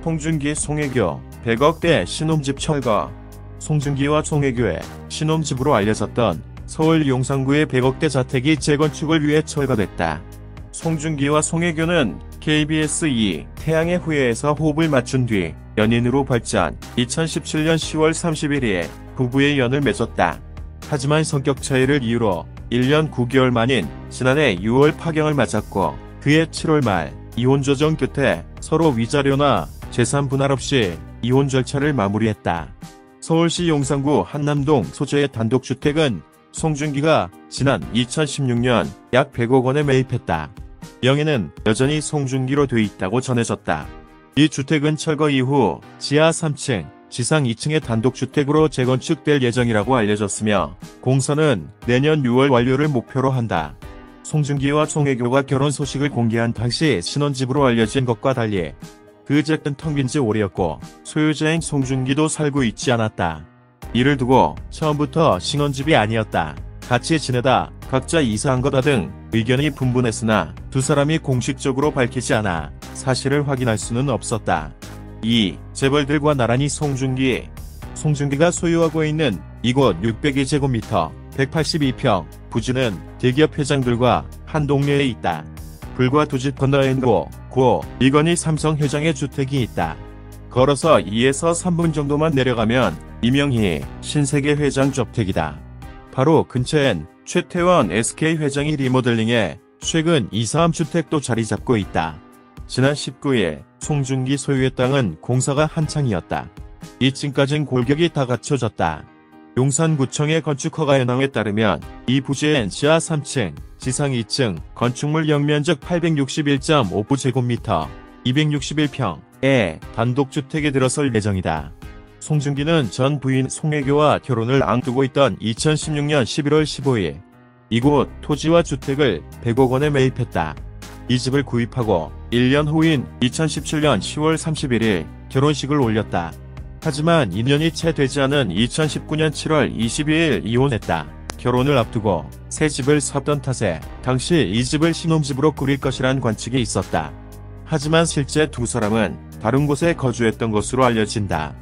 송중기, 송혜교 100억대 신혼집 철거. 송중기와 송혜교의 신혼집으로 알려졌던 서울 용산구의 100억대 자택이 재건축을 위해 철거됐다. 송중기와 송혜교는 KBS 2 태양의 후예에서 호흡을 맞춘 뒤 연인으로 발전, 2017년 10월 31일 부부의 연을 맺었다. 하지만 성격 차이를 이유로 1년 9개월 만인 지난해 6월 파경을 맞았고, 그해 7월 말 이혼 조정 끝에 서로 위자료나 재산 분할 없이 이혼 절차를 마무리했다. 서울시 용산구 한남동 소재의 단독주택은 송중기가 지난 2016년 약 100억 원에 매입했다. 명의는 여전히 송중기로 돼 있다고 전해졌다. 이 주택은 철거 이후 지하 3층, 지상 2층의 단독주택으로 재건축될 예정이라고 알려졌으며, 공사는 내년 6월 완료를 목표로 한다. 송중기와 송혜교가 결혼 소식을 공개한 당시 신혼집으로 알려진 것과 달리 그 집은 텅 빈 지 오래였고, 소유자인 송중기도 살고 있지 않았다. 이를 두고 처음부터 신혼집이 아니었다, 같이 지내다 각자 이사한 거다 등 의견이 분분했으나 두 사람이 공식적으로 밝히지 않아 사실을 확인할 수는 없었다. 2. 재벌들과 나란히 송중기가 소유하고 있는 이곳 602제곱미터 182평 부지는 대기업 회장들과 한 동네에 있다. 불과 두 집 건너인 고 이건희 삼성 회장의 주택이 있다. 걸어서 2에서 3분 정도만 내려가면 이명희 신세계 회장 주택이다. 바로 근처엔 최태원 SK 회장이 리모델링해 최근 이사한 주택도 자리 잡고 있다. 지난 19일 송중기 소유의 땅은 공사가 한창이었다. 2층까진 골격이 다 갖춰졌다. 용산구청의 건축허가 현황에 따르면 이 부지엔 지하 3층, 지상 2층, 건축물 연면적 861.59제곱미터, 261평의 단독주택에 들어설 예정이다. 송중기는 전 부인 송혜교와 결혼을 앞두고 있던 2016년 11월 15일 이곳 토지와 주택을 100억 원에 매입했다. 이 집을 구입하고 1년 후인 2017년 10월 31일 결혼식을 올렸다. 하지만 2년이 채 되지 않은 2019년 7월 22일 이혼했다. 결혼을 앞두고 새 집을 샀던 탓에 당시 이 집을 신혼집으로 꾸릴 것이란 관측이 있었다. 하지만 실제 두 사람은 다른 곳에 거주했던 것으로 알려진다.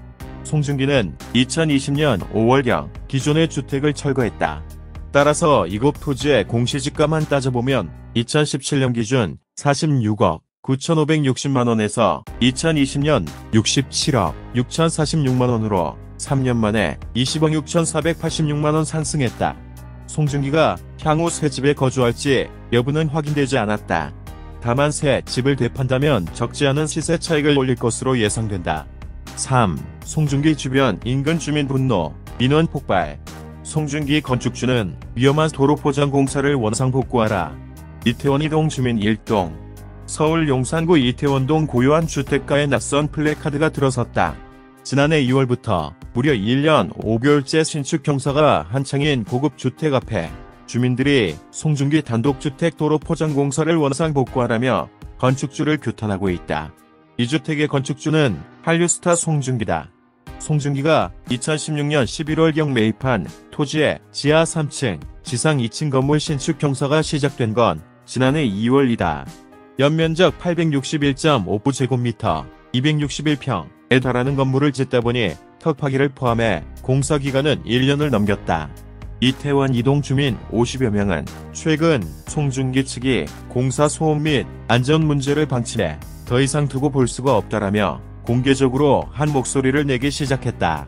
송중기는 2020년 5월경 기존의 주택을 철거했다. 따라서 이곳 토지의 공시지가만 따져보면 2017년 기준 46억 9,560만원에서 2020년 67억 6,046만원으로 3년 만에 20억 6,486만원 상승했다. 송중기가 향후 새 집에 거주할지 여부는 확인되지 않았다. 다만 새 집을 되판다면 적지 않은 시세 차익을 올릴 것으로 예상된다. 3. 송중기 주변 인근 주민 분노, 민원 폭발. 송중기 건축주는 위험한 도로 포장 공사를 원상복구하라. 이태원 이동 주민 1동. 서울 용산구 이태원동 고요한 주택가에 낯선 플래카드가 들어섰다. 지난해 2월부터 무려 1년 5개월째 신축 경사가 한창인 고급 주택 앞에 주민들이 송중기 단독주택 도로 포장 공사를 원상복구하라며 건축주를 규탄하고 있다. 이 주택의 건축주는 한류스타 송중기다. 송중기가 2016년 11월경 매입한 토지의 지하 3층, 지상 2층 건물 신축 경사가 시작된 건 지난해 2월이다. 연면적 861.59제곱미터, 261평에 달하는 건물을 짓다 보니 턱파기를 포함해 공사 기간은 1년을 넘겼다. 이태원 이동 주민 50여 명은 최근 송중기 측이 공사 소음 및 안전 문제를 방치해 더 이상 두고 볼 수가 없다라며 공개적으로 한 목소리를 내기 시작했다.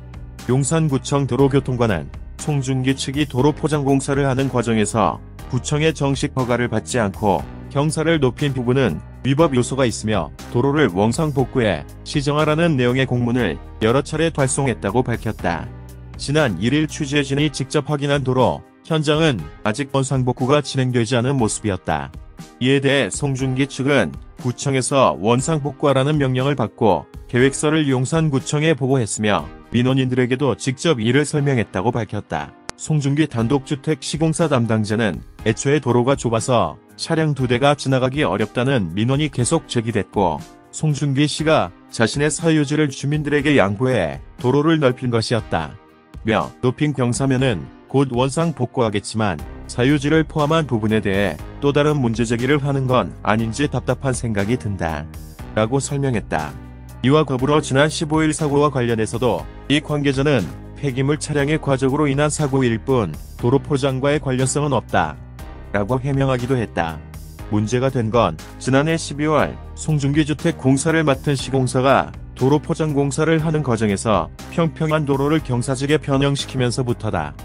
용산구청 도로교통관은 송중기 측이 도로 포장 공사를 하는 과정에서 구청의 정식 허가를 받지 않고 경사를 높인 부분은 위법 요소가 있으며 도로를 원상복구해 시정하라는 내용의 공문을 여러 차례 발송했다고 밝혔다. 지난 1일 취재진이 직접 확인한 도로 현장은 아직 원상복구가 진행되지 않은 모습이었다. 이에 대해 송중기 측은 구청에서 원상복구하라는 명령을 받고 계획서를 용산구청에 보고했으며 민원인들에게도 직접 이를 설명했다고 밝혔다. 송중기 단독주택 시공사 담당자는 애초에 도로가 좁아서 차량 2대가 지나가기 어렵다는 민원이 계속 제기됐고, 송중기 씨가 자신의 사유지를 주민들에게 양보해 도로를 넓힌 것이었다. 며 높인 경사면은 곧 원상 복구하겠지만 사유지를 포함한 부분에 대해 또 다른 문제 제기를 하는 건 아닌지 답답한 생각이 든다. 라고 설명했다. 이와 더불어 지난 15일 사고와 관련해서도 이 관계자는 폐기물 차량의 과적으로 인한 사고일 뿐 도로 포장과의 관련성은 없다 라고 해명하기도 했다. 문제가 된 건 지난해 12월 송중기 주택 공사를 맡은 시공사가 도로 포장 공사를 하는 과정에서 평평한 도로를 경사지게 변형시키면서부터다.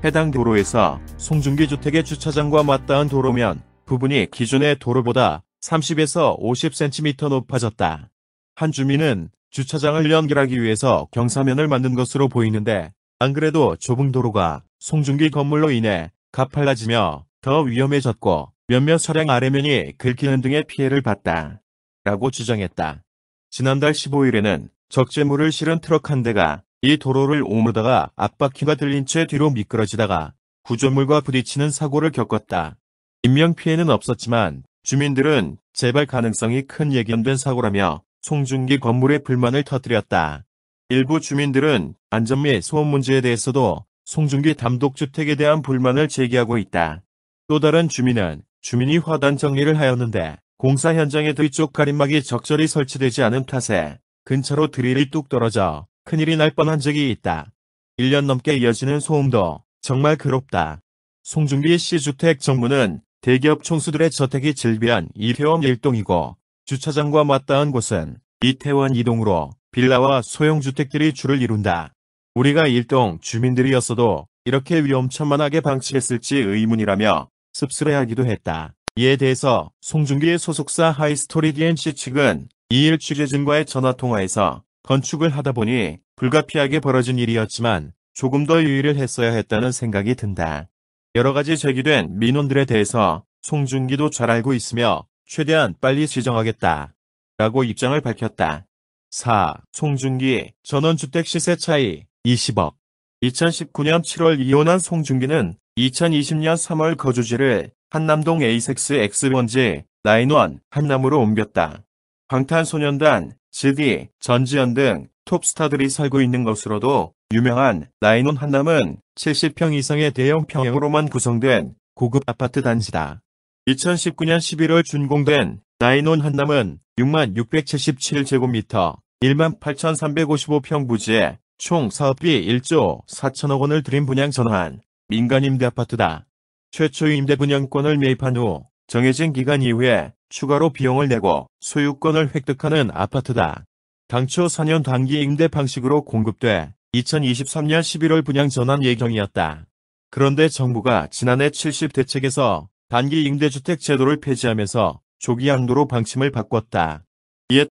해당 도로에서 송중기 주택의 주차장과 맞닿은 도로면 부분이 기존의 도로보다 30에서 50cm 높아졌다. 한 주민은 주차장을 연결하기 위해서 경사면을 만든 것으로 보이는데 안 그래도 좁은 도로가 송중기 건물로 인해 가팔라지며 더 위험해졌고 몇몇 차량 아래면이 긁히는 등의 피해를 봤다 라고 주장했다. 지난달 15일에는 적재물을 실은 트럭 한 대가 이 도로를 오므다가 앞바퀴가 들린 채 뒤로 미끄러지다가 구조물과 부딪히는 사고를 겪었다. 인명피해는 없었지만 주민들은 재발 가능성이 큰 예견된 사고라며 송중기 건물의 불만을 터뜨렸다. 일부 주민들은 안전 및 소음 문제에 대해서도 송중기 단독주택에 대한 불만을 제기하고 있다. 또 다른 주민은 주민이 화단 정리를 하였는데 공사 현장의 뒤쪽 가림막이 적절히 설치되지 않은 탓에 근처로 드릴이 뚝 떨어져 큰일이 날 뻔한 적이 있다. 1년 넘게 이어지는 소음도 정말 괴롭다. 송중기 C주택 정문은 대기업 총수들의 저택이 즐비한 이태원 1동이고 주차장과 맞닿은 곳은 이태원 2동으로 빌라와 소형주택들이 줄을 이룬다. 우리가 1동 주민들이었어도 이렇게 위험천만하게 방치했을지 의문이라며 씁쓸해하기도 했다. 이에 대해서 송중기의 소속사 하이스토리 DMC 측은 2일 취재진과의 전화통화에서 건축을 하다 보니 불가피하게 벌어진 일이었지만 조금 더 유의를 했어야 했다는 생각이 든다. 여러 가지 제기된 민원들에 대해서 송중기도 잘 알고 있으며 최대한 빨리 지정하겠다 라고 입장을 밝혔다. 4. 송중기 전원주택 시세 차이 20억. 2019년 7월 이혼한 송중기는 2020년 3월 거주지를 한남동 에이섹스 X번지 나인원 한남으로 옮겼다. 방탄소년단, GD, 전지현 등 톱스타들이 살고 있는 것으로도 유명한 나인원 한남은 70평 이상의 대형 평형으로만 구성된 고급 아파트 단지다. 2019년 11월 준공된 나인원 한남은 6677제곱미터 18,355평 부지에 총 사업비 1조 4천억 원을 들인 분양 전환 민간 임대 아파트다. 최초 임대 분양권을 매입한 후 정해진 기간 이후에 추가로 비용을 내고 소유권을 획득하는 아파트다. 당초 4년 단기 임대 방식으로 공급돼 2023년 11월 분양 전환 예정이었다. 그런데 정부가 지난해 70대책에서 단기 임대주택 제도를 폐지하면서 조기 양도로 방침을 바꿨다.